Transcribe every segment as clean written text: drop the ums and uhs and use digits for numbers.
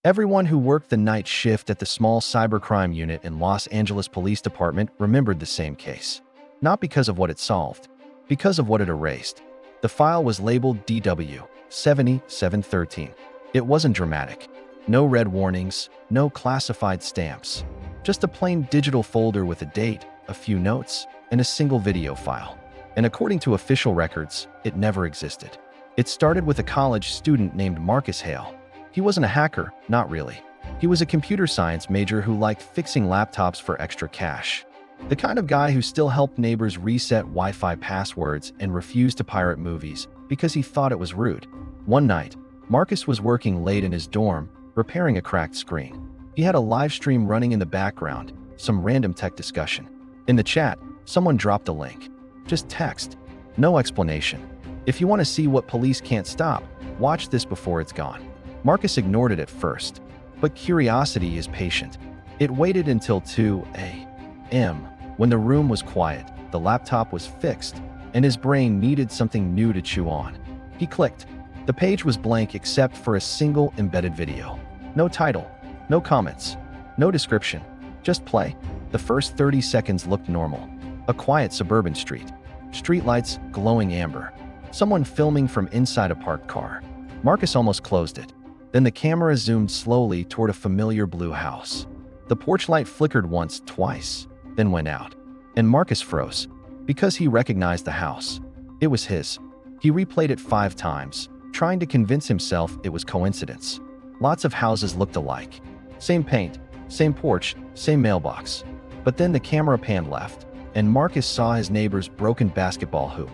Everyone who worked the night shift at the small cybercrime unit in Los Angeles Police Department remembered the same case. Not because of what it solved, because of what it erased. The file was labeled DW-7713. It wasn't dramatic. No red warnings, no classified stamps. Just a plain digital folder with a date, a few notes, and a single video file. And according to official records, it never existed. It started with a college student named Marcus Hale. He wasn't a hacker, not really. He was a computer science major who liked fixing laptops for extra cash. The kind of guy who still helped neighbors reset Wi-Fi passwords and refused to pirate movies because he thought it was rude. One night, Marcus was working late in his dorm, repairing a cracked screen. He had a live stream running in the background, some random tech discussion. In the chat, someone dropped a link. Just text. No explanation. If you want to see what police can't stop, watch this before it's gone. Marcus ignored it at first, but curiosity is patient. It waited until 2 a.m. when the room was quiet, the laptop was fixed, and his brain needed something new to chew on. He clicked. The page was blank except for a single embedded video. No title, no comments, no description, just play. The first 30 seconds looked normal. A quiet suburban street. Streetlights glowing amber. Someone filming from inside a parked car. Marcus almost closed it. Then the camera zoomed slowly toward a familiar blue house. The porch light flickered once, twice, then went out. And Marcus froze, because he recognized the house. It was his. He replayed it 5 times, trying to convince himself it was coincidence. Lots of houses looked alike. Same paint, same porch, same mailbox. But then the camera panned left, and Marcus saw his neighbor's broken basketball hoop.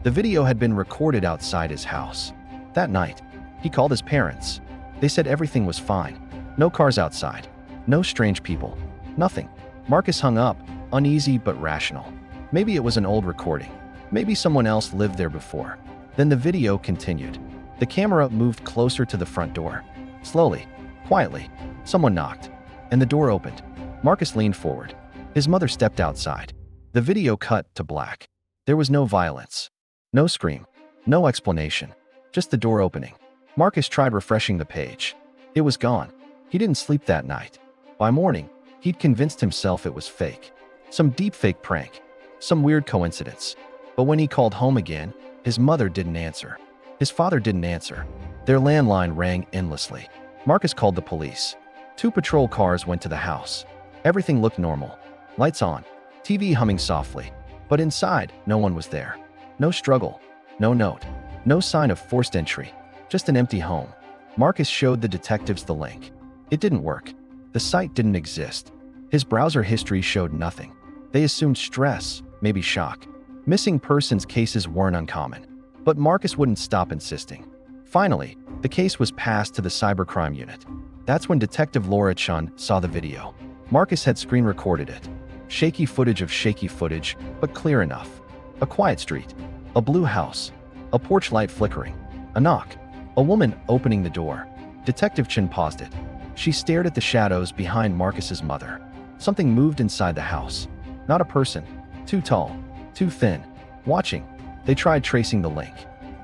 The video had been recorded outside his house. That night, he called his parents. They said everything was fine. No cars outside. No strange people. Nothing. Marcus hung up, uneasy but rational. Maybe it was an old recording. Maybe someone else lived there before. Then the video continued. The camera moved closer to the front door. Slowly, quietly, someone knocked, and the door opened. Marcus leaned forward. His mother stepped outside. The video cut to black. There was no violence. No scream. No explanation. Just the door opening. Marcus tried refreshing the page. It was gone. He didn't sleep that night. By morning, he'd convinced himself it was fake. Some deep-fake prank. Some weird coincidence. But when he called home again, his mother didn't answer. His father didn't answer. Their landline rang endlessly. Marcus called the police. 2 patrol cars went to the house. Everything looked normal. Lights on. TV humming softly. But inside, no one was there. No struggle. No note. No sign of forced entry. Just an empty home. Marcus showed the detectives the link. It didn't work. The site didn't exist. His browser history showed nothing. They assumed stress, maybe shock. Missing persons cases weren't uncommon. But Marcus wouldn't stop insisting. Finally, the case was passed to the cybercrime unit. That's when Detective Laura Chun saw the video. Marcus had screen recorded it. Shaky footage of shaky footage, but clear enough. A quiet street. A blue house. A porch light flickering. A knock. A woman opening the door. Detective Chun paused it. She stared at the shadows behind Marcus's mother. Something moved inside the house. Not a person. Too tall. Too thin. Watching. They tried tracing the link.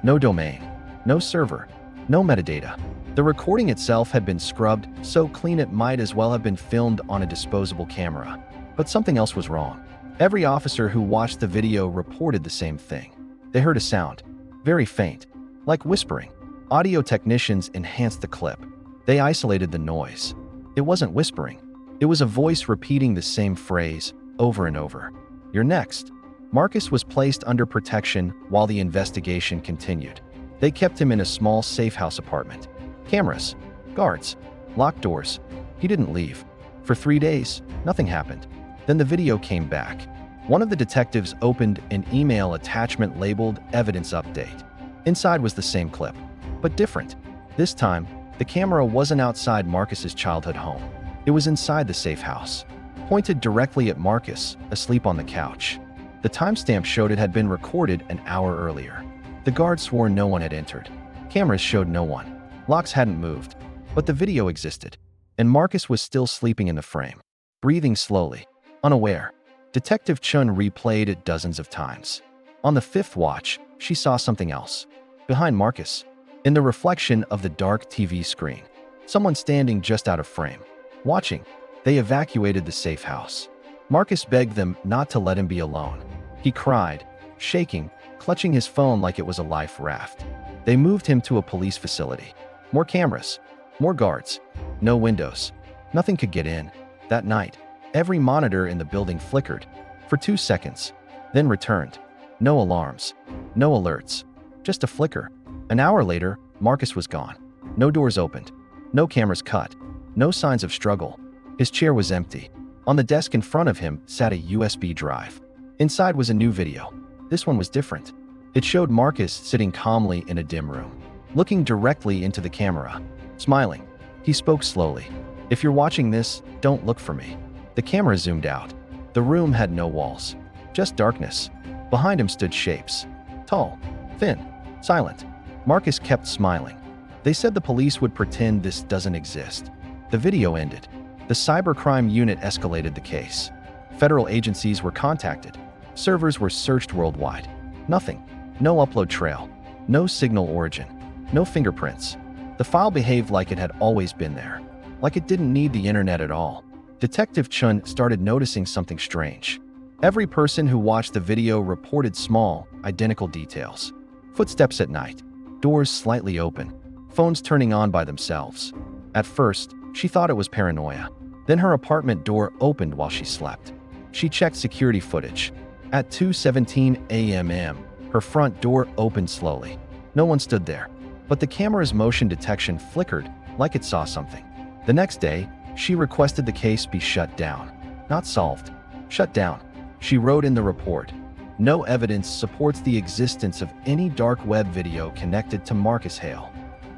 No domain. No server. No metadata. The recording itself had been scrubbed, so clean it might as well have been filmed on a disposable camera. But something else was wrong. Every officer who watched the video reported the same thing. They heard a sound. Very faint. Like whispering. Audio technicians enhanced the clip. They isolated the noise. It wasn't whispering. It was a voice repeating the same phrase over and over. "You're next." Marcus was placed under protection while the investigation continued. They kept him in a small safe house apartment. Cameras, guards, locked doors. He didn't leave. For 3 days, nothing happened. Then the video came back. One of the detectives opened an email attachment labeled Evidence Update. Inside was the same clip, but different. This time, the camera wasn't outside Marcus's childhood home. It was inside the safe house, pointed directly at Marcus, asleep on the couch. The timestamp showed it had been recorded an hour earlier. The guard swore no one had entered. Cameras showed no one. Locks hadn't moved. But the video existed. And Marcus was still sleeping in the frame, breathing slowly, unaware. Detective Chun replayed it dozens of times. On the 5th watch, she saw something else. Behind Marcus, in the reflection of the dark TV screen, Someone standing just out of frame. Watching. They evacuated the safe house. Marcus begged them not to let him be alone. He cried, shaking, clutching his phone like it was a life raft. They moved him to a police facility. More cameras. More guards. No windows. Nothing could get in. That night, every monitor in the building flickered for 2 seconds, then returned. No alarms. No alerts. Just a flicker. An hour later, Marcus was gone. No doors opened. No cameras cut. No signs of struggle. His chair was empty. On the desk in front of him sat a USB drive. Inside was a new video. This one was different. It showed Marcus sitting calmly in a dim room, looking directly into the camera, smiling. He spoke slowly. "If you're watching this, don't look for me." The camera zoomed out. The room had no walls, just darkness. Behind him stood shapes. Tall, thin, silent. Marcus kept smiling. They said the police would pretend this doesn't exist. The video ended. The cybercrime unit escalated the case. Federal agencies were contacted. Servers were searched worldwide. Nothing. No upload trail. No signal origin. No fingerprints. The file behaved like it had always been there. Like it didn't need the internet at all. Detective Chun started noticing something strange. Every person who watched the video reported small, identical details. Footsteps at night. Doors slightly open. Phones turning on by themselves. At first, she thought it was paranoia. Then her apartment door opened while she slept. She checked security footage. At 2:17 a.m., her front door opened slowly. No one stood there, but the camera's motion detection flickered like it saw something. The next day, she requested the case be shut down. Not solved. Shut down. She wrote in the report, "No evidence supports the existence of any dark web video connected to Marcus Hale."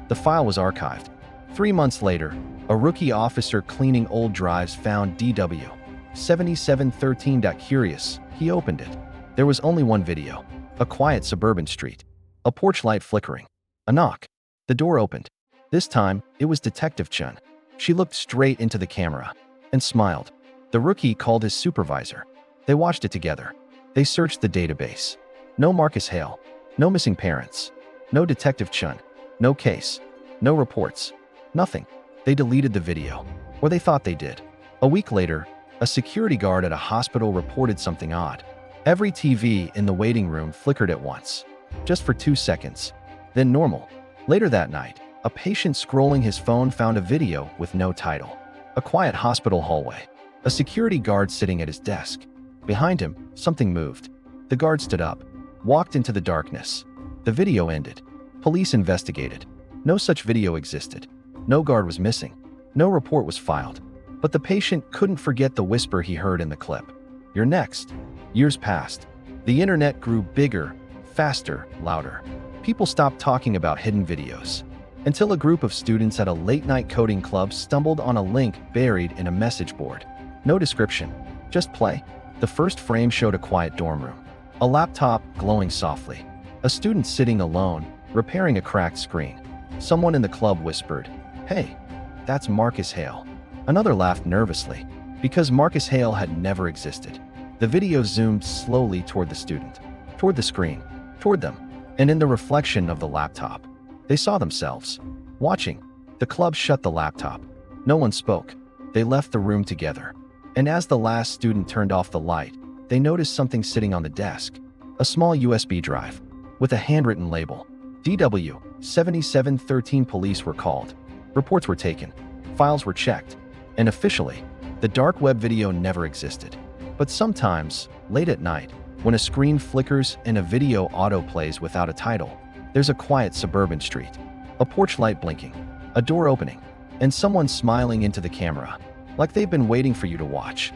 The file was archived. 3 months later, a rookie officer cleaning old drives found DW 7713. Curious, he opened it. There was only one video. A quiet suburban street. A porch light flickering. A knock. The door opened. This time, it was Detective Chun. She looked straight into the camera and smiled. The rookie called his supervisor. They watched it together. They searched the database. No Marcus Hale. No missing parents. No Detective Chun. No case. No reports. Nothing. They deleted the video. Or they thought they did. A week later, a security guard at a hospital reported something odd. Every TV in the waiting room flickered at once. Just for 2 seconds. Then normal. Later that night, a patient scrolling his phone found a video with no title. A quiet hospital hallway. A security guard sitting at his desk. Behind him, something moved. The guard stood up, walked into the darkness. The video ended. Police investigated. No such video existed. No guard was missing. No report was filed. But the patient couldn't forget the whisper he heard in the clip. "You're next." Years passed. The internet grew bigger, faster, louder. People stopped talking about hidden videos. Until a group of students at a late-night coding club stumbled on a link buried in a message board. No description. Just play. The first frame showed a quiet dorm room. A laptop glowing softly. A student sitting alone, repairing a cracked screen. Someone in the club whispered, "Hey, that's Marcus Hale." Another laughed nervously, because Marcus Hale had never existed. The video zoomed slowly toward the student, toward the screen, toward them, and in the reflection of the laptop. They saw themselves. Watching. The club shut the laptop. No one spoke. They left the room together. And as the last student turned off the light, they noticed something sitting on the desk. A small USB drive, with a handwritten label. DW 7713. Police were called. Reports were taken. Files were checked. And officially, the dark web video never existed. But sometimes, late at night, when a screen flickers and a video autoplays without a title, there's a quiet suburban street, a porch light blinking, a door opening, and someone smiling into the camera, like they've been waiting for you to watch.